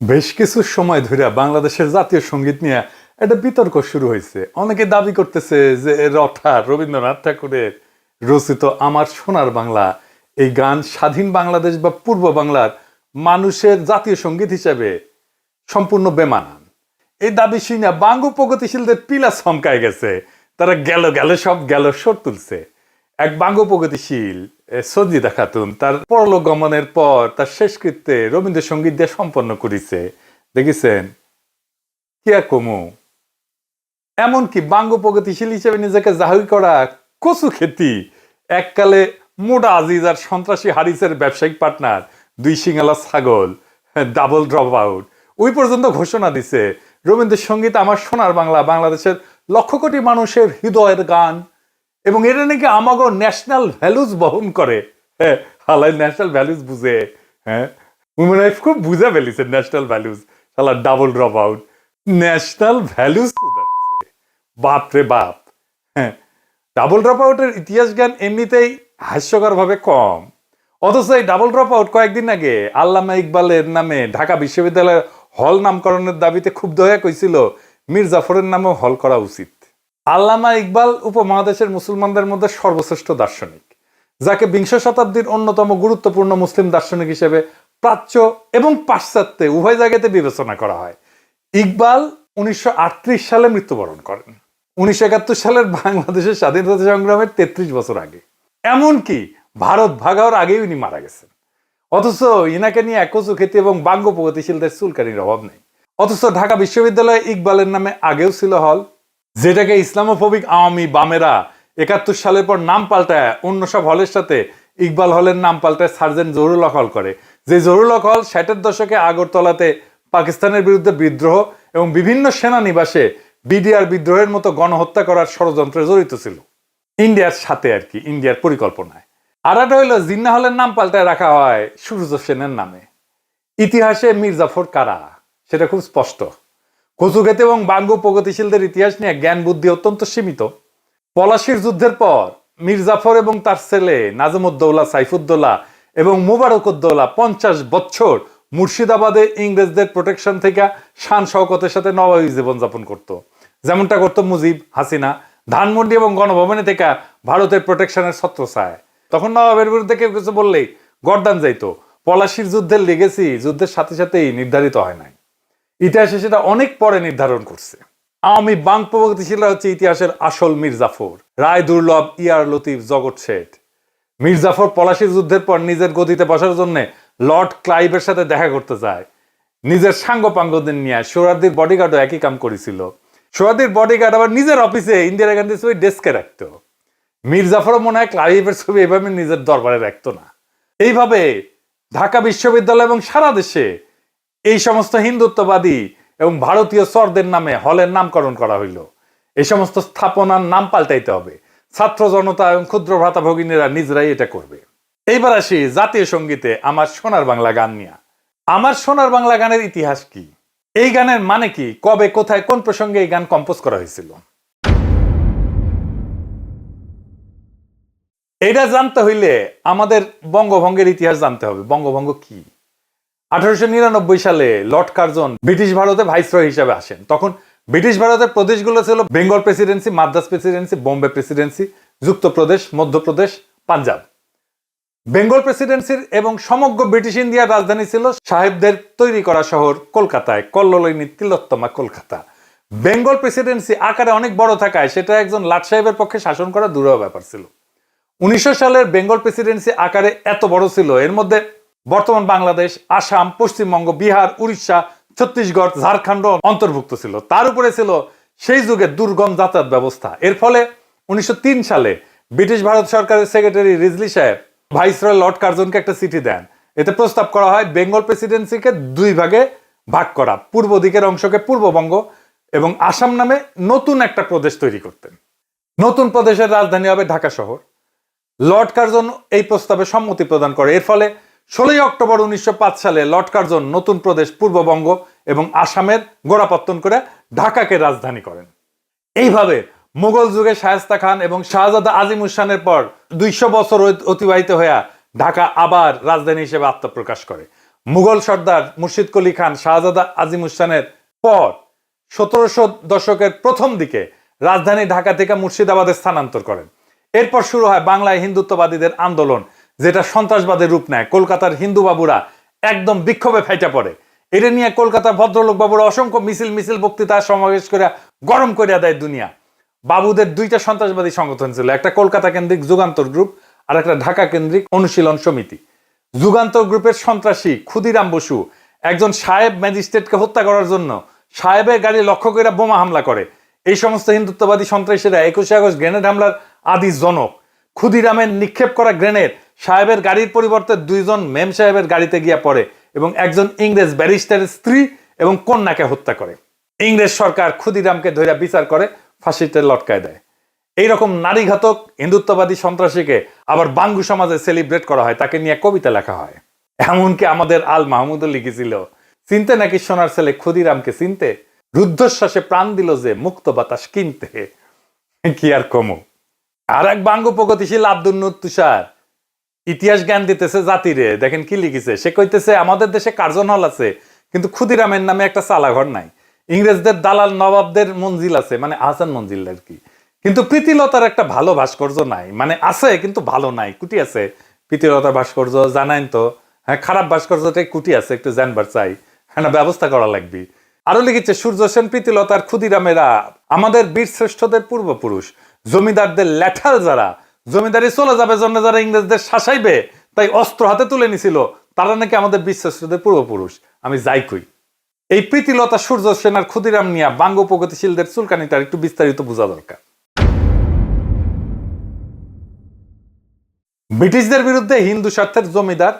বেশ কিছু সময় ধরে বাংলাদেশের জাতীয় সঙ্গীত নিয়ে একটা বিতর্ক শুরু হয়েছে। অনেকে দাবি করতেছে যে রবীন্দ্রনাথ ঠাকুরের রচিত আমার সোনার বাংলা এই গান স্বাধীন বাংলাদেশ বা পূর্ব বাংলার মানুষের জাতীয় সঙ্গীত হিসেবে সম্পূর্ণ বেমানান। এই দাবি শুনে বাঙ্গু প্রগতিশীলদের পিলা চমকায় গেছে। তারা গেল গেল সব গেল সর তুলছে। এক বাঙ্গু প্রগতিশীল সঞ্জিদা খাতুন তার পরলোক গমনের পর তার শেষকৃত্যে রবীন্দ্রসঙ্গীত দিয়ে সম্পন্ন করেছে। দেখেছেন কি আর কমু। এমনকি বাঙ্গু প্রগতিশীল হিসেবে নিজেকে জাহির করা কচু খেতি এককালে মোডা আজিজ আর সন্ত্রাসী হারিসের ব্যবসায়িক পার্টনার দুই সিঙ্গালা ছাগল ডাবল ড্রপ আউট ওই পর্যন্ত ঘোষণা দিছে রবীন্দ্রসঙ্গীত আমার সোনার বাংলা বাংলাদেশের লক্ষ কোটি মানুষের হৃদয়ের গান এবং এটা নাকি আমাগো ন্যাশনাল ভ্যালুজ বহন করে। হ্যাঁ, হালাই ন্যাশনাল ভ্যালুজ বুঝে। হ্যাঁ, উইমেন লাইফ খুব বুঝে ফেলিছে ন্যাশনাল ভ্যালুজ। শালা double drop out national values বাপ রে বাপ। হ্যাঁ, ডাবল ড্রপ আউটের ইতিহাস জ্ঞান এমনিতেই হাস্যকর ভাবে কম, অথচ এই ডাবল ড্রপ আউট কয়েকদিন আগে আল্লামা ইকবালের নামে ঢাকা বিশ্ববিদ্যালয়ের হল নামকরণের দাবিতে খুব দয়া কইছিল মীর জাফরের নামেও হল করা উচিত। আল্লামা ইকবাল উপমহাদেশের মুসলমানদের মধ্যে সর্বশ্রেষ্ঠ দার্শনিক, যাকে বিংশ শতাব্দীর অন্যতম গুরুত্বপূর্ণ মুসলিম দার্শনিক হিসেবে প্রাচ্য এবং পাশ্চাত্যে উভয় জায়গাতে বিবেচনা করা হয়। ইকবাল 1938 সালে মৃত্যুবরণ করেন, 1971 সালের বাংলাদেশের স্বাধীনতা সংগ্রামের 33 বছর আগে। এমনকি ভারত ভাগ হওয়ার আগেই উনি মারা গেছেন। অথচ ইনাকে নিয়ে একচু খ্যাতি এবং বাঙ্গু প্রগতিশীলদের চুলকানির অভাব নেই। অথচ ঢাকা বিশ্ববিদ্যালয়ে ইকবালের নামে আগেও ছিল হল, যেটাকে ইসলামোফোবিক আওয়ামী বামেরা 71 সালের পর নাম পাল্টায় অন্য সব হলের সাথে ইকবাল হলের নাম পাল্টায় সার্জেন্ট জহুরুল হক হল করে। যে জহুরুল হক হল 60-এর দশকে আগরতলাতে পাকিস্তানের বিরুদ্ধে বিদ্রোহ এবং বিভিন্ন সেনানিবাসে বিডিআর বিদ্রোহের মতো গণহত্যা করার ষড়যন্ত্রে জড়িত ছিল, ইন্ডিয়ার সাথে আর কি, ইন্ডিয়ার পরিকল্পনায়। আর একটা হইল জিন্না হলের নাম পাল্টায় রাখা হয় সূর্য সেনের নামে। ইতিহাসে মীর জাফর কারা সেটা খুব স্পষ্ট। কচুক্ষেতে এবং বাঙ্গু প্রগতিশীলদের ইতিহাস নিয়ে জ্ঞান বুদ্ধি অত্যন্ত সীমিত। পলাশির যুদ্ধের পর মীর জাফর এবং তার ছেলে নাজমুদ্দৌলা, সাইফুদ্দৌলা এবং মুবারকউদ্দৌলা 50 বছর মুর্শিদাবাদে ইংরেজদের প্রোটেকশন থেকে শান শওকতের সাথে নবাবী জীবনযাপন করত, যেমনটা করতো মুজিব, হাসিনা। ধানমন্ডি এবং গণভবনে থেকে ভারতের প্রোটেকশনের ছত্রছায়। তখন নবাবের বিরুদ্ধে কেউ কিছু বললেই গর্দান যাইতো। পলাশির যুদ্ধের লেগেসি যুদ্ধের সাথে সাথেই নির্ধারিত হয় নাই, ইতিহাসে সেটা অনেক পরে নির্ধারণ করছে। আওয়ামী বাং প্রগতিশীলরা হচ্ছে ইতিহাসের আসল মীর জাফর, রায় দুর্লভ, ইয়ার লতিফ, জগৎ শেঠ। মীর জাফর পলাশির যুদ্ধের পর নিজের গদিতে বসার জন্য লর্ড ক্লাইভের সাথে দেখা করতে যায়। নিজের সাঙ্গপাঙ্গদের নিয়ে সোহরাওয়ার্দীর বডিগার্ডও একই কাম করেছিল। সোহরাওয়ার্দীর বডিগার্ড আবার নিজের অফিসে ইন্দিরা গান্ধীর ছবি ডেস্কে রাখতো। মীর জাফরও মনে হয় ক্লাইভের ছবি এভাবে নিজের দরবারে রাখতো না। এইভাবে ঢাকা বিশ্ববিদ্যালয় এবং সারা দেশে এই সমস্ত হিন্দুত্ববাদী এবং ভারতীয় চরদের নামে হলের নামকরণ করা হইল। এই সমস্ত স্থাপনার নাম পাল্টাইতে হবে। ছাত্র জনতা এবং ক্ষুদ্র ভ্রাতা ভগিনীরা নিজেরাই এটা করবে। এইবার আসি জাতীয় সঙ্গীতে আমার সোনার বাংলা গান নিয়ে। আমার সোনার বাংলা গানের ইতিহাস কি, এই গানের মানে কি, কবে, কোথায়, কোন প্রসঙ্গে এই গান কম্পোজ করা হয়েছিল, এটা জানতে হইলে আমাদের বঙ্গভঙ্গের ইতিহাস জানতে হবে। বঙ্গভঙ্গ কি? 1899 সালে লর্ড কার্জন ব্রিটিশ ভারতে ভাইসরয় হিসেবে আসেন। তখন ব্রিটিশ ভারতের প্রদেশগুলো ছিল Bengal presidency, Madras presidency, Bombay presidency, Yuktapradesh, Madhya Pradesh, Punjab. Bengal প্রেসিডেন্সির এবং সমগ্র ব্রিটিশ ইন্ডিয়ার রাজধানী ছিল সাহেবদের তৈরি করা শহর কলকাতায়, কল্লোলিনী তিলোত্তমা কলকাতা। বেঙ্গল প্রেসিডেন্সি আকারে অনেক বড় থাকায় সেটা একজন লাট সাহেবের পক্ষে শাসন করা দুরূহ ব্যাপার ছিল। 1900 সালের বেঙ্গল প্রেসিডেন্সি আকারে এত বড় ছিল, এর মধ্যে বর্তমান বাংলাদেশ, আসাম, পশ্চিমবঙ্গ, বিহার, উড়িষ্যা, ছত্তিশগড়, ঝাড়খণ্ড অন্তর্ভুক্ত ছিল। তার উপরে ছিল সেই যুগে দুর্গম যাতায়াত ব্যবস্থা। এর ফলে 1903 সালে ব্রিটিশ ভারত সরকারের সেক্রেটারি রিজলি সাহেব ভাইসরয় লর্ড কার্জনকে একটা চিঠি দেন। এতে প্রস্তাব করা হয় বেঙ্গল প্রেসিডেন্সিকে দুই ভাগে ভাগ করা, পূর্ব দিকের অংশকে পূর্ববঙ্গ এবং আসাম নামে নতুন একটা প্রদেশ তৈরি করতেন। নতুন প্রদেশের রাজধানী হবে ঢাকা শহর। লর্ড কার্জন এই প্রস্তাবে সম্মতি প্রদান করে। এর ফলে 16 অক্টোবর 1905 সালে লর্ড কার্জন নতুন প্রদেশ পূর্ববঙ্গ এবং আসামের গোড়াপত্তন করে ঢাকাকে রাজধানী করেন। এইভাবে মুঘল যুগে শায়েস্তা খান এবং শাহজাদা আজিমুসানের পর 200 বছর অতিবাহিত হয়ে ঢাকা আবার রাজধানী হিসেবে আত্মপ্রকাশ করে। মুঘল সর্দার মুর্শিদ কুলি খান শাহজাদা আজিমুসানের পর 1700 দশকের প্রথম দিকে রাজধানী ঢাকা থেকে মুর্শিদাবাদে স্থানান্তর করেন। এরপর শুরু হয় বাংলায় হিন্দুত্ববাদীদের আন্দোলন, যেটা সন্ত্রাসবাদের রূপ নেয়। কলকাতার হিন্দু বাবুরা একদম বিক্ষোভে ফেটে পড়ে। এটা নিয়ে কলকাতার ভদ্রলোক বাবুরা অসংখ্য মিছিল বক্তৃতা সমাবেশ করে গরম করে দেয় দুনিয়া। বাবুদের দুইটা সন্ত্রাসবাদী সংগঠন ছিল, একটা কলকাতা কেন্দ্রিক যুগান্তর গ্রুপ আর একটা ঢাকা কেন্দ্রিক অনুশীলন সমিতি। যুগান্তর গ্রুপের সন্ত্রাসী ক্ষুদিরাম বসু একজন সাহেব ম্যাজিস্ট্রেটকে হত্যা করার জন্য সাহেবের গাড়ি লক্ষ্য করে বোমা হামলা করে। এই সমস্ত হিন্দুত্ববাদী সন্ত্রাসীরা 21শে আগস্ট গ্রেনেড হামলার আদি জনক। ক্ষুদিরামের নিক্ষেপ করা গ্রেনেড সাহেবের গাড়ির পরিবর্তে দুইজন মেম সাহেবের গাড়িতে গিয়ে পড়ে এবং একজন ইংরেজ ব্যারিস্টারের স্ত্রী এবং কন্যাকে হত্যা করে। ইংরেজ সরকার ক্ষুদিরামকে ধরে বিচার করে ফাঁসিতে লটকায় দেয়। এইরকম নারীঘাতক হিন্দুত্ববাদী সন্ত্রাসীকে আবার বাঙ্গু সমাজে সেলিব্রেট করা হয়, তাকে নিয়ে কবিতা লেখা হয়। এমনকি আমাদের আল মাহমুদও লিখেছিল, চিনতে নাকি সোনার ছেলে ক্ষুদিরামকে চিনতে, রুদ্ধশ্বাসে প্রাণ দিল যে মুক্ত বাতাস কিনতে। কি আর কমু। আর এক বাঙ্গু প্রগতিশীল আব্দুল নূর তুষার ইতিহাস জ্ঞান দিতেছে জাতিরে। দেখেন কি লিখেছে, সে কইতেছে আমাদের দেশে কার্জন হল আছে, কিন্তু ক্ষুদিরামের নামে একটা চালাঘর নাই। ইংরেজদের দালাল নবাবদের মঞ্জিল আছে, মানে আহসান মঞ্জিল আর কি, কিন্তু প্রীতিলতার একটা ভালো ভাস্কর্য নাই। মানে আছে কিন্তু ভালো নাই, কুটি আছে। প্রীতিলতার ভাস্কর্য জানাইন তো, হ্যাঁ খারাপ ভাস্কর্যটাই কুটি আছে, একটু জানবার চাই, হ্যাঁ ব্যবস্থা করা লাগবে। আরো লিখেছে সূর্য সেন, প্রীতিলতার, ক্ষুদিরামেরা আমাদের বীর শ্রেষ্ঠদের পূর্বপুরুষ। জমিদারদের ল্যাঠাল যারা, জমিদারি চলে যাবে জন্য যারা ইংরেজদের শাসাইবে তাই অস্ত্র হাতে তুলে নিছিল, তারা নাকি আমাদের বীর শ্রেষ্ঠদের পূর্বপুরুষ। আমি যাই কই, এই প্রীতিলতা, সূর্য সেন আর ক্ষুদিরাম নিয়া বাঙ্গু প্রগতিশীলদের চুলকানিটা একটু বিস্তারিত বোঝা দরকার। ব্রিটিশদের বিরুদ্ধে হিন্দু স্বার্থের জমিদার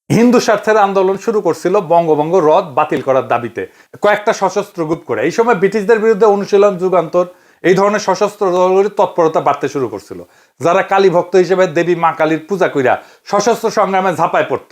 হিন্দু স্বার্থের আন্দোলন শুরু করছিল বঙ্গভঙ্গ রদ বাতিল করার দাবিতে কয়েকটা সশস্ত্র গ্রুপ করে। এই সময় ব্রিটিশদের বিরুদ্ধে অনুশীলন, যুগান্তর এই ধরনের সশস্ত্র দলগুলির তৎপরতা বাড়তে শুরু করছিল, যারা কালী ভক্ত হিসেবে দেবী মা কালীর পূজা কইরা সশস্ত্র সংগ্রামে ঝাঁপায় পড়ত।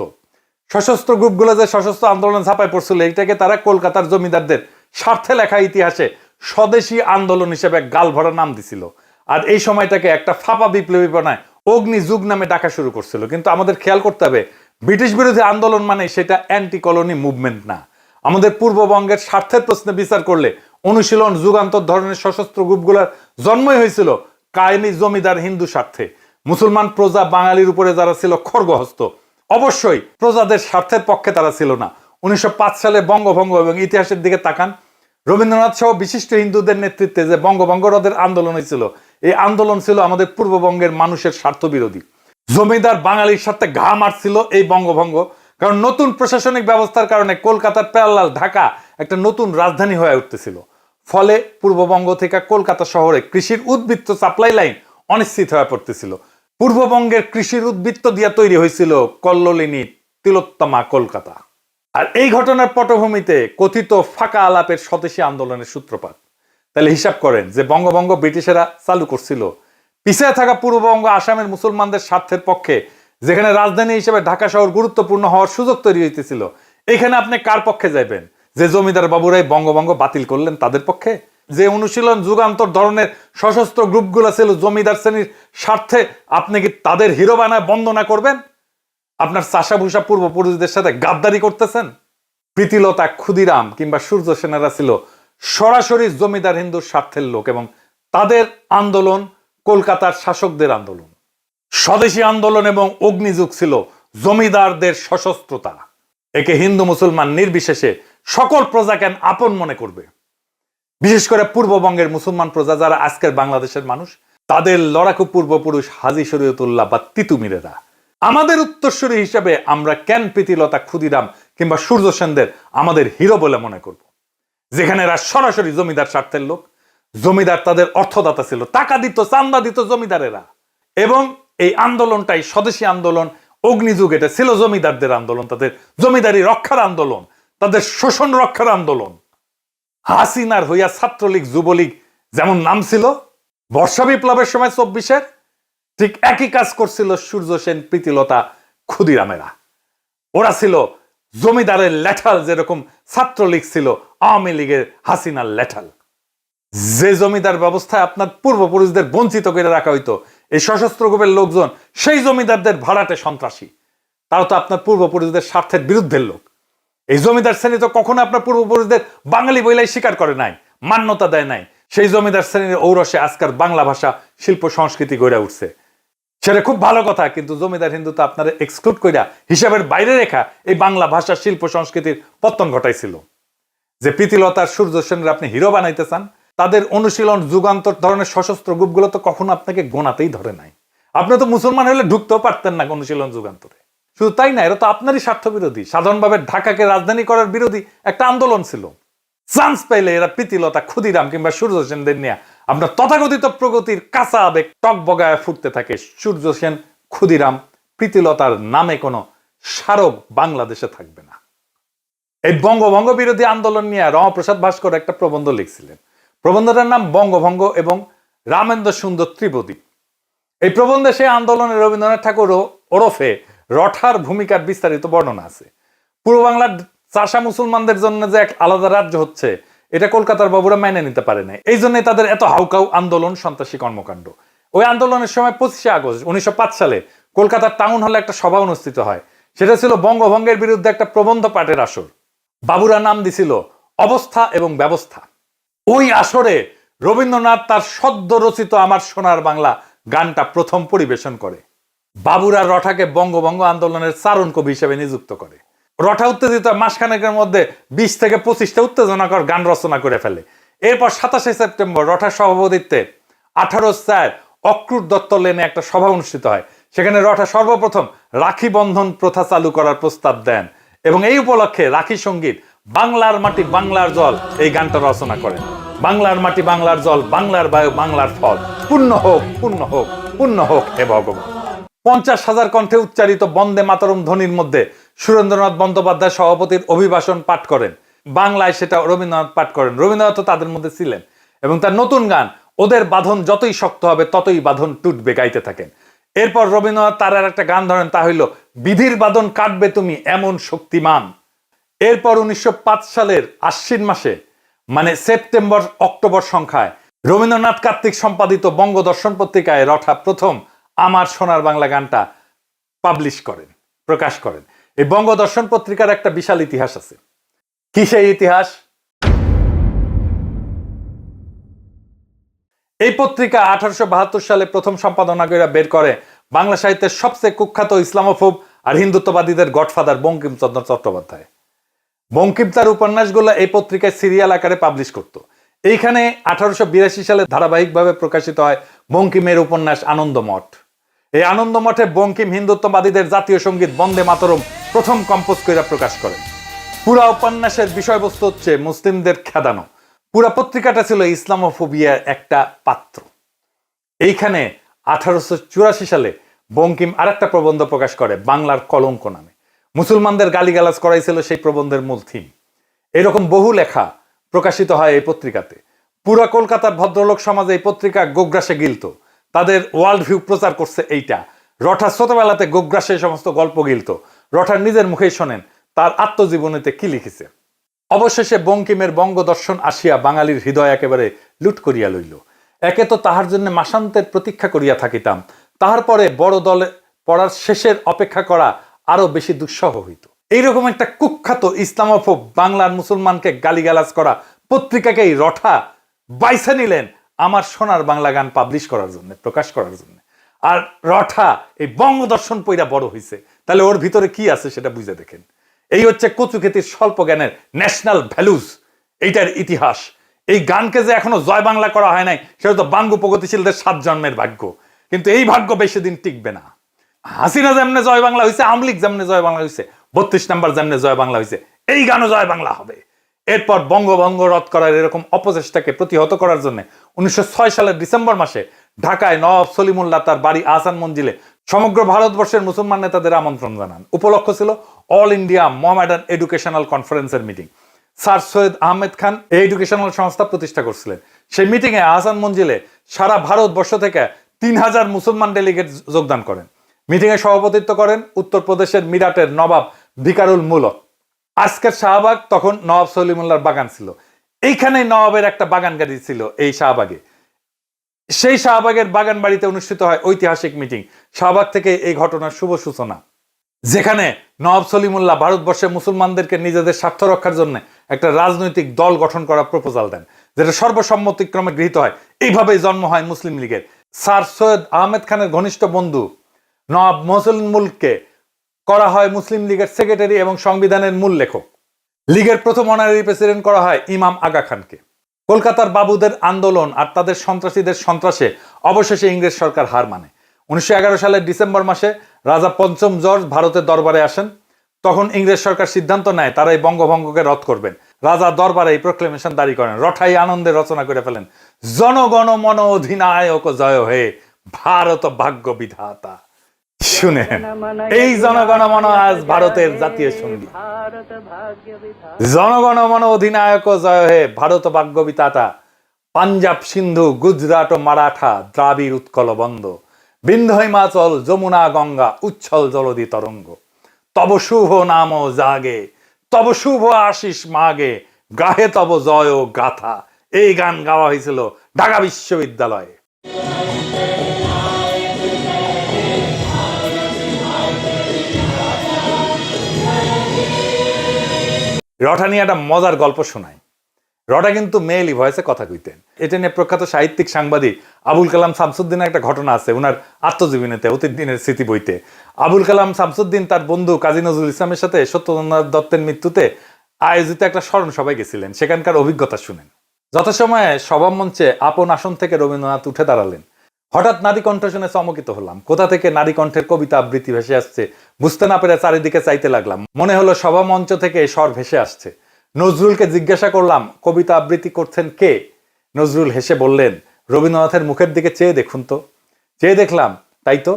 সশস্ত্র গ্রুপগুলো যে সশস্ত্র আন্দোলনে ঝাঁপায় পড়ছিল, এইটাকে তারা কলকাতার জমিদারদের স্বার্থে লেখা ইতিহাসে স্বদেশী আন্দোলন হিসেবে গাল ভরা নাম দিছিল। আর এই সময়টাকে একটা ফাঁপা বিপ্লবী বানায় অগ্নি যুগ নামে ডাকা শুরু করছিল। কিন্তু আমাদের খেয়াল করতে হবে, ব্রিটিশ বিরোধী আন্দোলন মানে সেটা অ্যান্টি কলোনি মুভমেন্ট না। আমাদের পূর্ববঙ্গের স্বার্থের প্রশ্নে বিচার করলে অনুশীলন, যুগান্তর ধরনের সশস্ত্র গ্রুপগুলোর জন্মই হয়েছিল কায়েমি জমিদার হিন্দু স্বার্থে। মুসলমান প্রজা বাঙালির উপরে যারা ছিল খড়গহস্ত, অবশ্যই প্রজাদের স্বার্থের পক্ষে তারা ছিল না। 1905 সালে বঙ্গভঙ্গ এবং ইতিহাসের দিকে তাকান, রবীন্দ্রনাথ সহ বিশিষ্ট হিন্দুদের নেতৃত্বে যে বঙ্গভঙ্গ রদের আন্দোলন হয়েছিল, এই আন্দোলন ছিল আমাদের পূর্ববঙ্গের মানুষের স্বার্থ বিরোধী। জমিদার বাঙালির সাথে ঘা মারছিল এই বঙ্গভঙ্গ, কারণ নতুন প্রশাসনিক ব্যবস্থার কারণে কলকাতার প্যারালাল ঢাকা একটা নতুন রাজধানী হয়ে উঠতেছিল। ফলে পূর্ববঙ্গ থেকে কলকাতা শহরে কৃষির উদ্বৃত্ত সাপ্লাই লাইন অনিশ্চিত হয়ে পড়তেছিল। পূর্ববঙ্গের কৃষির উদ্বৃত্ত দিয়ে তৈরি হয়েছিল কল্লোলিনী তিলোত্তমা কলকাতা। আর এই ঘটনার পটভূমিতে কথিত ফাঁকা আলাপের স্বদেশী আন্দোলনের সূত্রপাত। তাহলে হিসাব করেন যে বঙ্গভঙ্গ ব্রিটিশেরা চালু করছিল, পিছিয়ে থাকা পূর্ববঙ্গ আসামের মুসলমানদের স্বার্থের পক্ষে, যেখানে রাজধানী হিসেবে ঢাকা শহর গুরুত্বপূর্ণ হওয়ার সুযোগ তৈরি হইতেছিল। এখানে আপনি কার পক্ষে যাইবেন? যে জমিদার বাবুরাই বঙ্গভঙ্গ বাতিল করলেন তাদের পক্ষে? যে অনুশীলন, যুগান্তর ধরনের সশস্ত্র গ্রুপগুলো ছিল জমিদার শ্রেণীর স্বার্থে, আপনি কি তাদের হিরো বানায় বন্দনা করবেন? আপনার চাষাভূষা পূর্বপুরুষদের সাথে গাদ্দারি করতেছেন? প্রীতিলতা, ক্ষুদিরাম কিংবা সূর্য সেনেরা ছিল সরাসরি জমিদার হিন্দুর স্বার্থের লোক, এবং তাদের আন্দোলন কলকাতার শাসকদের আন্দোলন। স্বদেশী আন্দোলন এবং অগ্নিযুগ ছিল জমিদারদের সশস্ত্রতা। একে হিন্দু মুসলমান নির্বিশেষে সকল প্রজাকে আপন মনে করবে। বিশেষ করে পূর্ববঙ্গের মুসলমান প্রজা যারা আজকের বাংলাদেশের মানুষ, তাদের লড়াকু পূর্বপুরুষ হাজী শরীয়তুল্লাহ বা তিতুমিরেরা। আমাদের উত্তরসূরি হিসেবে আমরা কেন প্রীতিলতা, ক্ষুদিরাম কিংবা সূর্য সেনদের আমাদের হিরো বলে মনে করব, যেখানে এরা সরাসরি জমিদার স্বার্থের লোক। জমিদার তাদের অর্থদাতা ছিল, টাকা দিত, চান্দা দিত জমিদারেরা। এবং এই আন্দোলনটাই স্বদেশী আন্দোলন, অগ্নিযুগ, এটা ছিল জমিদারদের আন্দোলন, তাদের জমিদারি রক্ষার আন্দোলন, তাদের শোষণ রক্ষার আন্দোলন। হাসিনার হইয়া ছাত্রলীগ, যুবলীগ যেমন নাম ছিল বর্ষা বিপ্লবের সময় 24-এর, ঠিক একই কাজ করছিল সূর্য সেন, প্রীতিলতা, ক্ষুদিরামেরা। ওরা ছিল জমিদারের ল্যাঠাল, যেরকম ছাত্রলীগ ছিল আওয়ামী লীগের হাসিনার ল্যাঠাল। যে জমিদার ব্যবস্থায় আপনার পূর্বপুরুষদের বঞ্চিত করে রাখা হইতো, এই সশস্ত্র গ্রুপের লোকজন সেই জমিদারদের ভাড়াটে সন্ত্রাসী। তারা তো আপনার পূর্বপুরুষদের স্বার্থের বিরুদ্ধের লোক। এই জমিদার শ্রেণী তো কখনো আপনার পূর্বপুরুষদের বাঙালি বইলাই স্বীকার করে নাই, মান্যতা দেয় নাই। সেই জমিদার শ্রেণীর ঔরসে আজকাল বাংলা ভাষা শিল্প সংস্কৃতি গড়ে উঠছে, সেটা খুব ভালো কথা। কিন্তু জমিদার হিন্দু তো আপনারা এক্সক্লুড কইরা হিসাবের বাইরে রেখা এই বাংলা ভাষা শিল্প সংস্কৃতির পতন ঘটাইছিল। যে প্রীতিলতার সূর্য সেনের আপনি হিরো বানাইতে চান, তাদের অনুশীলন যুগান্তর ধরনের সশস্ত্র গ্রুপগুলো তো কখনো আপনাকে গোনাতেই ধরে নাই। আপনি তো মুসলমান হলে ঢুকতেও পারতেন না অনুশীলন যুগান্তরে। শুধু তাই না, এরা তো আপনারই স্বার্থ বিরোধী, সাধারণভাবে ঢাকাকে রাজধানী করার বিরোধী একটা আন্দোলন ছিল। চান্স পাইলে এরা প্রীতিলতা, ক্ষুদিরাম কিংবা সূর্য সেনদের নিয়ে আপনার তথাকথিত প্রগতির কাঁচা আবেগ টক বগায় ফুটতে থাকে। সূর্য সেন, ক্ষুদিরাম, প্রীতিলতার নামে কোনো স্মারক বাংলাদেশে থাকবে না। এই বঙ্গভঙ্গ বিরোধী আন্দোলন নিয়ে রমাপ্রসাদ ভাস্কর একটা প্রবন্ধ লিখছিলেন। প্রবন্ধটার নাম বঙ্গভঙ্গ এবং রামেন্দ্র সুন্দর ত্রিবেদী। এই প্রবন্ধে সে আন্দোলনে রবীন্দ্রনাথ ঠাকুর ওরফে রঠার ভূমিকার বিস্তারিত বর্ণনা আছে। পূর্ব বাংলার চাষা মুসলমানদের জন্য যে এক আলাদা রাজ্য হচ্ছে, এটা কলকাতার বাবুরা মেনে নিতে পারে না। এই জন্যই তাদের এত হাউকাউ আন্দোলন, সন্ত্রাসী কর্মকাণ্ড। ওই আন্দোলনের সময় 25শে আগস্ট 1905 সালে কলকাতার টাউন হলে একটা সভা অনুষ্ঠিত হয়। সেটা ছিল বঙ্গভঙ্গের বিরুদ্ধে একটা প্রবন্ধ পাঠের আসর। বাবুরা নাম দিছিল অবস্থা এবং ব্যবস্থা। ওই আসরে রবীন্দ্রনাথ তার সদ্য রচিত আমার সোনার বাংলা গানটা প্রথম পরিবেশন করে। বাবুরা রঠাকে বঙ্গভঙ্গ আন্দোলনের চারণ কবি হিসেবে নিযুক্ত করে। রঠা উত্তেজিত মাসখানেকের মধ্যে 20 থেকে 25টা উত্তেজনাকর গান রচনা করে ফেলে। এরপর 27শে সেপ্টেম্বর রঠার সভাপতিত্বে 18/4 অক্রুর দত্ত লেনে একটা সভা অনুষ্ঠিত হয়। সেখানে রঠা সর্বপ্রথম রাখি বন্ধন প্রথা চালু করার প্রস্তাব দেন এবং এই উপলক্ষে রাখি সঙ্গীত বাংলার মাটি বাংলার জল এই গানটা রচনা করেন। বাংলার মাটি বাংলার জল, বাংলার বায়ু বাংলার ফল, পূর্ণ হোক পূর্ণ হোক পূর্ণ হোক হে ভগবান। 50,000 কণ্ঠে উচ্চারিত বন্দে মাতরম ধ্বনির মধ্যে সুরেন্দ্রনাথ বন্দ্যোপাধ্যায় সভাপতির অভিভাষণ পাঠ করেন। বাংলায় সেটা রবীন্দ্রনাথ পাঠ করেন। রবীন্দ্রনাথ তাদের মধ্যে ছিলেন এবং তার নতুন গান ওদের বাঁধন যতই শক্ত হবে ততই বাঁধন টুটবে গাইতে থাকেন। এরপর রবীন্দ্রনাথ তার আর একটা গান ধরেন, তা হইল বিধির বাঁধন কাটবে তুমি এমন শক্তিমান। এরপর 1905 সালের আশ্বিন মাসে, মানে সেপ্টেম্বর অক্টোবর সংখ্যায়, রবীন্দ্রনাথ কার্তিক সম্পাদিত বঙ্গদর্শন পত্রিকায় রঠা প্রথম আমার সোনার বাংলা গানটা পাবলিশ করেন, প্রকাশ করেন। এই বঙ্গদর্শন পত্রিকার একটা বিশাল ইতিহাস আছে। কি সেই ইতিহাস? এই পত্রিকা 1872 সালে প্রথম সম্পাদনা করে বের করে বাংলা সাহিত্যের সবচেয়ে কুখ্যাত ইসলামোফোব আর হিন্দুত্ববাদীদের গডফাদার বঙ্কিমচন্দ্র চট্টোপাধ্যায়। বঙ্কিম তার উপন্যাসগুলো এই পত্রিকায় সিরিয়াল আকারে পাবলিশ করত। এইখানে 1882 সালে ধারাবাহিকভাবে প্রকাশিত হয় বঙ্কিমের উপন্যাস আনন্দমঠ। এই আনন্দমঠে বঙ্কিম হিন্দুত্ববাদীদের জাতীয় সঙ্গীত বন্দে মাতরম প্রথম কম্পোজ করে প্রকাশ করেন। পুরা উপন্যাসের বিষয়বস্তু হচ্ছে মুসলিমদের খেদানো। পুরা পত্রিকাটা ছিল ইসলামোফোবিয়ার একটা পাত্র। এইখানে 1884 সালে বঙ্কিম আরেকটা প্রবন্ধ প্রকাশ করে বাংলার কলঙ্ক নামে। মুসলমানদের গালিগালাজ করাইছিল সেই প্রবন্ধের মূল থিম। এরকম বহু লেখা প্রকাশিত হয় এই পত্রিকাতে। পুরা কলকাতার ভদ্রলোক সমাজে এই পত্রিকা গোগ্রাসে গিলত। তাদের ওয়ার্ল্ড ভিউ প্রচার করছে এইটা। রঠা ছোটবেলাতে গোগ্রাসে সমস্ত গল্প গিলত। রঠার নিজের মুখেই শোনেন তার আত্মজীবনীতে কি লিখেছে। অবশেষে বঙ্কিমের বঙ্গদর্শন আসিয়া বাঙালির হৃদয় একেবারে লুট করিয়া লইল। একে তো তাহার জন্য মাসান্তের প্রতীক্ষা করিয়া থাকিতাম, তাহার পরে বড় দলে পড়ার শেষের অপেক্ষা করা আরো বেশি দুঃসহ হইত। এইরকম একটা কুখ্যাত ইসলামোফোব বাংলার মুসলমানকে গালিগালাজ করা পত্রিকাকেই রঠা বাইছে নিলেন আমার সোনার বাংলা গান পাবলিশ করার জন্য, প্রকাশ করার জন্য। আর রঠা এই বঙ্গদর্শন পইরা বড় হইছে, তাহলে ওর ভিতরে কি আছে সেটা বুঝে দেখেন। এই হচ্ছে কচুক্ষেতির স্বল্প জ্ঞানের ন্যাশনাল ভ্যালুস, এইটার ইতিহাস। এই গানকে যে এখনো জয় বাংলা করা হয় নাই, সেটা তো বাঙ্গু প্রগতিশীলদের 7 জন্মের ভাগ্য। কিন্তু এই ভাগ্য বেশি দিন টিকবে না। হাসিনা যেমনে জয় বাংলা হয়েছে, আওয়ামী লীগ যেমনে জয় বাংলা হয়েছে, 32 নম্বর যেমনে জয় বাংলা হয়েছে, এই গানও জয় বাংলা হবে। এরপর বঙ্গভঙ্গ রদ করার এরকম অপচেষ্টাকে প্রতিহত করার জন্য 1906 সালের ডিসেম্বর মাসে ঢাকায় নওয়াব সলিমুল্লাহ তার বাড়ি আহসান মঞ্জিলে সমগ্র ভারতবর্ষের মুসলমান নেতাদের আমন্ত্রণ জানান। উপলক্ষ ছিল অল ইন্ডিয়া মোহামেডান এডুকেশনাল কনফারেন্সের মিটিং। স্যার সৈয়দ আহমেদ খান এই এডুকেশনাল সংস্থা প্রতিষ্ঠা করছিলেন। সেই মিটিংয়ে আহসান মঞ্জিলে সারা ভারতবর্ষ থেকে 3000 মুসলমান ডেলিগেট যোগদান করেন। মিটিংয়ে সভাপতিত্ব করেন উত্তরপ্রদেশের মিরাটের নবাব ভিকারুল মুলক। আজকের শাহবাগ তখন নওয়াব সলিমুল্লাহর বাগান ছিল। এইখানেই নওয়াবের একটা বাগান গাড়ি ছিল এই শাহবাগে। সেই শাহবাগের বাগান বাড়িতে অনুষ্ঠিত হয় ঐতিহাসিক মিটিং। শাহবাগ থেকে এই ঘটনার শুভ সূচনা। যেখানে নওয়াব সলিমুল্লাহ ভারতবর্ষে মুসলমানদেরকে নিজেদের স্বার্থ রক্ষার জন্য একটা রাজনৈতিক দল গঠন করার প্রপোজাল দেন, যেটা সর্বসম্মতিক্রমে গৃহীত হয়। এইভাবেই জন্ম হয় মুসলিম লীগের। স্যার সৈয়দ আহমেদ খানের ঘনিষ্ঠ বন্ধু নওয়াব মহসিন মুলককে করা হয় মুসলিম লীগের সেক্রেটারি এবং সংবিধানের মূল লেখক। লীগের প্রথম অনারারি প্রেসিডেন্ট করা হয় ইমাম আগা খানকে। কলকাতার বাবুদের আন্দোলন আর তাদের সন্ত্রাসীদের সন্ত্রাসে অবশেষে ইংরেজ সরকার হার মানে। 1911 সালের ডিসেম্বর মাসে রাজা পঞ্চম জর্জ ভারতের দরবারে আসেন। তখন ইংরেজ সরকার সিদ্ধান্ত নেয় তারা এই বঙ্গভঙ্গকে রদ করবেন। রাজা দরবারে এই প্রক্লেমেশন জারি করেন। রঠাই আনন্দে রচনা করে ফেলেন, জনগণ মন অধিনায়ক জয় হে, ভারত ভাগ্য বিধাতা। শুনেন, এই জনগণ মন আজ ভারতের জাতীয় সঙ্গীত। জনগণ মন অধিনায়ক জয় হে, ভারত ভাগ্য বিধাতা। পাঞ্জাব সিন্ধু গুজরাট ও মারাঠা দ্রাবিড় উৎকল বন্ধ, বিন্ধ্য হিমাচল যমুনা গঙ্গা উচ্ছল জলদি তরঙ্গ। তব শুভ নাম জাগে, তব শুভ আশিস মাগে, গাহে তব জয় গাথা। এই গান গাওয়া হয়েছিল ঢাকা বিশ্ববিদ্যালয়ে। রটা নিয়ে একটা মজার গল্প শোনায়। রটা কিন্তু মেয়েলি ভয়েসে কথা কইতেন। এটা নিয়ে প্রখ্যাত সাহিত্যিক সাংবাদিক আবুল কালাম শামসুদ্দিনের একটা ঘটনা আছে উনার আত্মজীবনীতে, অতীত দিনের স্মৃতি বইতে। আবুল কালাম শামসুদ্দিন তার বন্ধু কাজী নজরুল ইসলামের সাথে সত্যেন্দ্রনাথ দত্তের মৃত্যুতে আয়োজিত একটা স্মরণ সভায় গেছিলেন। সেখানকার অভিজ্ঞতা শুনেন। যথাসময়ে সভা মঞ্চে আপন আসন থেকে রবীন্দ্রনাথ উঠে দাঁড়ালেন। হঠাৎ নারী কণ্ঠ শুনে চমকিত হলাম। কোথা থেকে নারী কণ্ঠের কবিতা আবৃত্তি ভেসে আসছে বুঝতে না পেরে চারিদিকে চাইতে লাগলাম। মনে হলো সভা মঞ্চ থেকে স্বর ভেসে আসছে। নজরুলকে জিজ্ঞাসা করলাম, কবিতা আবৃত্তি করছেন কে? নজরুল হেসে বললেন, রবীন্দ্রনাথের মুখের দিকে চেয়ে দেখুন তো। চেয়ে দেখলাম, তাই তো,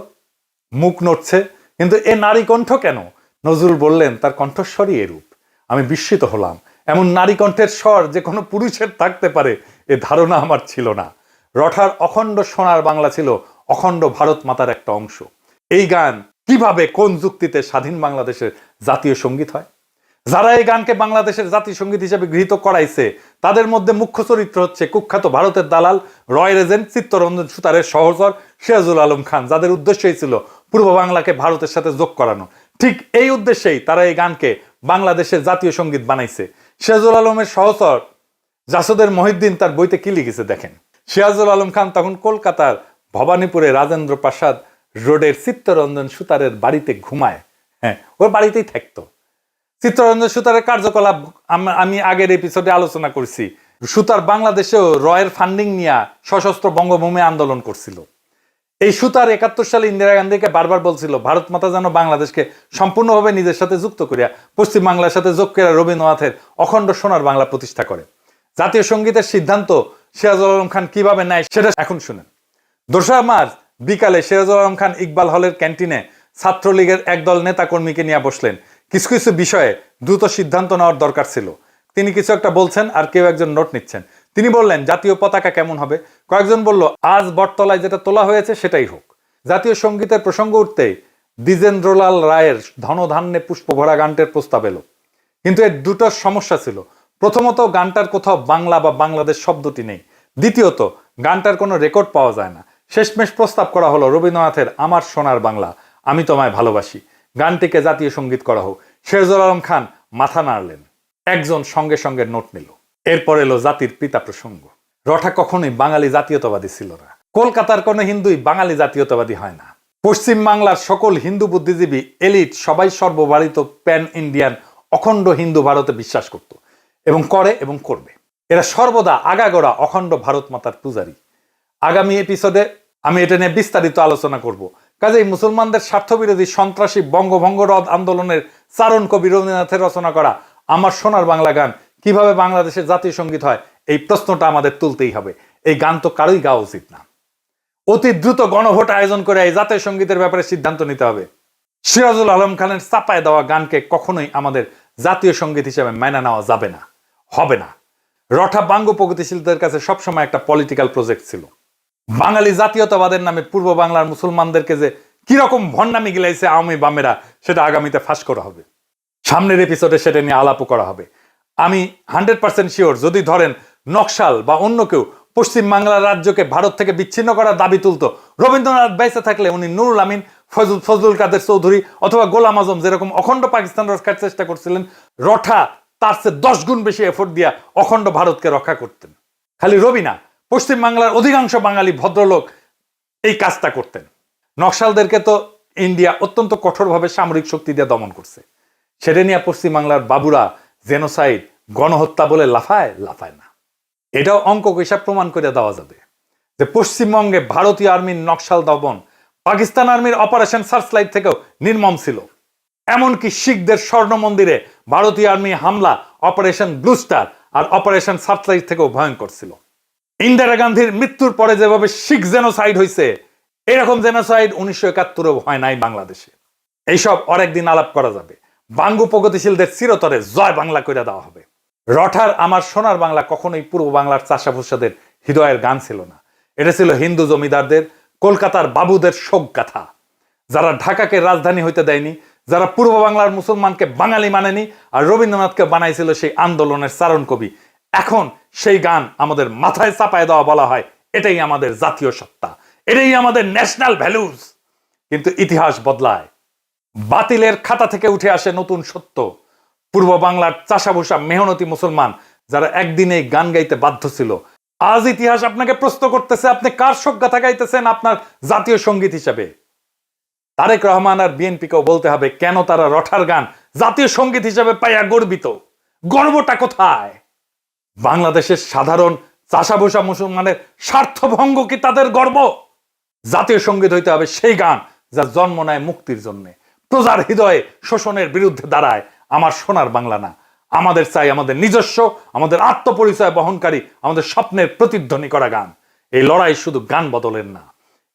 মুখ নড়ছে, কিন্তু এ নারী কণ্ঠ কেন? নজরুল বললেন, তার কণ্ঠস্বরই এরূপ। আমি বিস্মিত হলাম। এমন নারী কণ্ঠের স্বর যে কোনো পুরুষের থাকতে পারে এ ধারণা আমার ছিল না। রঠার অখণ্ড সোনার বাংলা ছিল অখণ্ড ভারত মাতার একটা অংশ। এই গান কিভাবে কোন যুক্তিতে স্বাধীন বাংলাদেশের জাতীয় সঙ্গীত হয়? যারা এই গানকে বাংলাদেশের জাতীয় সঙ্গীত হিসেবে গৃহীত করাইছে তাদের মধ্যে মুখ্য চরিত্র হচ্ছে কুখ্যাত ভারতের দালাল রয়্যাল এজেন্ট চিত্তরঞ্জন সুতারের সহচর সিরাজুল আলম খান, যাদের উদ্দেশ্যই ছিল পূর্ব বাংলাকে ভারতের সাথে যোগ করানো। ঠিক এই উদ্দেশ্যেই তারা এই গানকে বাংলাদেশের জাতীয় সঙ্গীত বানাইছে। সিরাজুল আলমের সহচর জাসদের মহিউদ্দিন তার বইতে কি লিখেছে দেখেন। সিরাজুল আলম খান তখন কলকাতার ভবানীপুরে রাজেন্দ্র প্রাসাদ রোডের চিত্তরঞ্জন সুতারের বাড়িতে ঘুমায়। হ্যাঁ, ওর বাড়িতেই থাকতো। চিত্তরঞ্জন সুতারের কার্যকলাপ আমি আগের এপিসোডে আলোচনা করছি। সুতার বাংলাদেশেও রয়ের ফান্ডিং নিয়ে সশস্ত্র বঙ্গভূমি আন্দোলন করছিল। এই সুতার 71 সালে ইন্দিরা গান্ধীকে বারবার বলছিল ভারত মাতা যেন বাংলাদেশকে সম্পূর্ণভাবে নিজের সাথে যুক্ত করিয়া পশ্চিম বাংলার সাথে যোগ করিয়া রবীন্দ্রনাথের অখণ্ড সোনার বাংলা প্রতিষ্ঠা করে। জাতীয় সঙ্গীতের সিদ্ধান্ত সিরাজুল আলম খান কিভাবে নেয় সেটা এখন শুনেন। 2 মার্চ বিকালে সিরাজুল আলম খান ইকবাল হলের ক্যান্টিনে ছাত্রলীগের একদল নেতা কর্মীকে নিয়ে বসলেন। কিছু কিছু বিষয়ে দ্রুত সিদ্ধান্ত নেওয়ার দরকার ছিল। তিনি কিছু একটা বলছেন আর কেউ একজন নোট নিচ্ছেন। তিনি বললেন, জাতীয় পতাকা কেমন হবে? কয়েকজন বলল, আজ বটতলায় যেটা তোলা হয়েছে সেটাই হোক। জাতীয় সঙ্গীতের প্রসঙ্গ উঠতেই দ্বিজেন্দ্রলাল রায়ের ধনধান্যে পুষ্প ভরা গানটির প্রস্তাব এলো। কিন্তু এর দুটো সমস্যা ছিল। প্রথমত, গানটার কোথাও বাংলা বা বাংলাদেশ শব্দটি নেই। দ্বিতীয়ত, গানটার কোনো রেকর্ড পাওয়া যায় না। শেষমেশ প্রস্তাব করা হলো রবীন্দ্রনাথের আমার সোনার বাংলা, আমি তোমায় ভালোবাসি গানটিকে জাতীয় সঙ্গীত করা হোক। সিরাজুল আলম খান মাথা নাড়লেন। একজন সঙ্গে সঙ্গে নোট নিল। এরপর এলো জাতির পিতা প্রসঙ্গ। রঠা কখনোই বাঙালি জাতীয়তাবাদী ছিল না। কলকাতার কোনো হিন্দুই বাঙালি জাতীয়তাবাদী হয় না। পশ্চিম বাংলার সকল হিন্দু বুদ্ধিজীবী এলিট সবাই সর্বভারত প্যান ইন্ডিয়ান অখণ্ড হিন্দু ভারতে বিশ্বাস করত এবং করে এবং করবে। এরা সর্বদা আগাগোড়া অখণ্ড ভারত মাতার পূজারী। আগামী এপিসোডে আমি এটা নিয়ে বিস্তারিত আলোচনা করব। কাজেই মুসলমানদের স্বার্থবিরোধী সন্ত্রাসী বঙ্গভঙ্গ রদ আন্দোলনের চারণ কবি রবীন্দ্রনাথের রচনা করা আমার সোনার বাংলা গান কিভাবে বাংলাদেশের জাতীয় সঙ্গীত হয়, এই প্রশ্নটা আমাদের তুলতেই হবে। এই গান তো কারোই গাওয়া উচিত না। অতি দ্রুত গণভোট আয়োজন করে এই জাতীয় সঙ্গীতের ব্যাপারে সিদ্ধান্ত নিতে হবে। সিরাজুল আলম খানের চাপায় দেওয়া গানকে কখনোই আমাদের জাতীয় সঙ্গীত হিসেবে মেনে নেওয়া যাবে না, হবে না। রঠা বাঙ্গ প্রগতিশীলদের কাছে সবসময় একটা পলিটিক্যাল প্রজেক্ট ছিল। বাঙালি জাতীয়তাবাদের নামে পূর্ব বাংলার মুসলমানদেরকে যে কিরকম ভণ্ডামি গিলাইছে আওয়ামী বামেরা, সেটা আগামীতে ফাঁস করা হবে। সামনের এপিসোডে সেটা নিয়ে আলাপও করা হবে। আমি 100% শিওর, যদি ধরেন নকশাল বা অন্য কেউ পশ্চিম বাংলার রাজ্যকে ভারত থেকে বিচ্ছিন্ন করার দাবি তুলতো, রবীন্দ্রনাথ বেঁচে থাকলে উনি নুরুল আমিন ফজলুল কাদের চৌধুরী অথবা গোলাম আজম যেরকম অখণ্ড পাকিস্তান রক্ষার চেষ্টা করছিলেন, রঠা তার চেয়ে 10 গুণ বেশি এফোর্ট দিয়া অখণ্ড ভারতকে রক্ষা করতেন। খালি রবি না, পশ্চিম বাংলার অধিকাংশ বাঙালি ভদ্রলোক এই কাজটা করতেন। নকশালদেরকে তো ইন্ডিয়া অত্যন্ত কঠোরভাবে সামরিক শক্তি দিয়ে দমন করছে। সেটা নিয়ে পশ্চিম বাংলার বাবুরা জেনোসাইড, গণহত্যা বলে লাফায় না। এটাও অঙ্ক হিসাব প্রমাণ করে দেওয়া যাবে যে পশ্চিমবঙ্গে ভারতীয় আর্মির নকশাল দমন পাকিস্তান আর্মির অপারেশন সার্চলাইট থেকেও নির্মম ছিল। এমনকি শিখদের স্বর্ণ মন্দিরে ভারতীয় আর্মি হামলা অপারেশন ব্লু স্টার আর অপারেশন সার্চলাইট থেকেও ভয়ঙ্কর ছিল। ইন্দিরা গান্ধীর মৃত্যুর পরে যেভাবে শিখ জেনোসাইড হয়েছে, এরকম জেনোসাইড 1971-এও হয় নাই বাংলাদেশে। এইসব অনেকদিন আলাপ করা যাবে। বাঙ্গু প্রগতিশীলদের চিরতরে জয় বাংলা করে দেওয়া হবে। রঠার আমার সোনার বাংলা কখনোই পূর্ব বাংলার চাষাভুষাদের হৃদয়ের গান ছিল না। এটা ছিল হিন্দু জমিদারদের, কলকাতার বাবুদের শোক গাথা, যারা ঢাকাকে রাজধানী হইতে দেয়নি, যারা পূর্ব বাংলার মুসলমানকে বাঙালি মানেনি, আর রবীন্দ্রনাথকে বানাইছিল সেই আন্দোলনের চারণ কবি। এখন সেই গান আমাদের মাথায় চাপায় দেওয়া বলা হয় এটাই আমাদের জাতীয় সত্তা, এটাই আমাদের ন্যাশনাল ভ্যালুজ। কিন্তু ইতিহাস বদলায়, বাতিলের খাতা থেকে উঠে আসে নতুন সত্য। পূর্ব বাংলার চাষাভুষা মেহনতি মুসলমান যারা একদিনে গান গাইতে বাধ্য ছিল, আজ ইতিহাস আপনাকে প্রশ্ন করতেছে আপনি কার শোক গাথা গাইতেছেন আপনার জাতীয় সঙ্গীত হিসেবে। তারেক রহমান আর বিএনপিকেও বলতে হবে কেন তারা রঠার গান জাতীয় সঙ্গীত হিসেবে পাইয়া গর্বিত। গর্বটা কোথায়? বাংলাদেশের সাধারণ চাষাভুষা মুসলমানের স্বার্থভঙ্গ কি তাদের গর্ব? জাতীয় সঙ্গীত হইতে হবে সেই গান যা জন্ম নেয় মুক্তির জন্য, প্রজার হৃদয়ে শোষণের বিরুদ্ধে দাঁড়ায়। আমার সোনার বাংলা না, আমাদের চাই আমাদের নিজস্ব, আমাদের আত্মপরিচয় বহনকারী, আমাদের স্বপ্নের প্রতিধ্বনি করা গান। এই লড়াই শুধু গান বদলের না,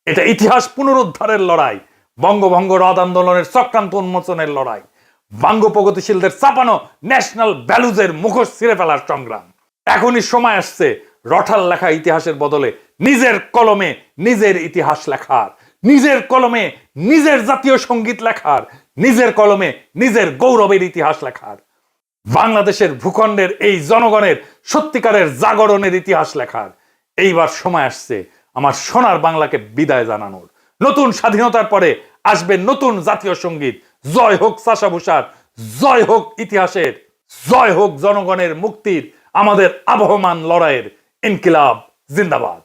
এটা ইতিহাস পুনরুদ্ধারের লড়াই, বঙ্গভঙ্গ রদ আন্দোলনের চক্রান্ত উন্মোচনের লড়াই, বাঙ্গ প্রগতিশীলদের চাপানো ন্যাশনাল ভ্যালুজের মুখোশ ছিঁড়ে ফেলার সংগ্রাম। এখনই সময় আসছে রঠার লেখা ইতিহাসের বদলে নিজের কলমে নিজের ইতিহাস লেখার, নিজের কলমে নিজের জাতীয় সঙ্গীত লেখার, নিজের কলমে নিজের গৌরবের ইতিহাস লেখার, বাংলাদেশের ভূখণ্ডের এই জনগণের সত্যিকারের জাগরণের ইতিহাস লেখার। এইবার সময় আসছে আমার সোনার বাংলাকে বিদায় জানানোর। নতুন স্বাধীনতার পরে আসবে নতুন জাতীয় সঙ্গীত। জয় হোক চাষাভুষার, জয় হোক ইতিহাসের, জয় হোক জনগণের মুক্তির, আমাদের আবহমান লড়াইয়ের। ইনকিলাব জিন্দাবাদ।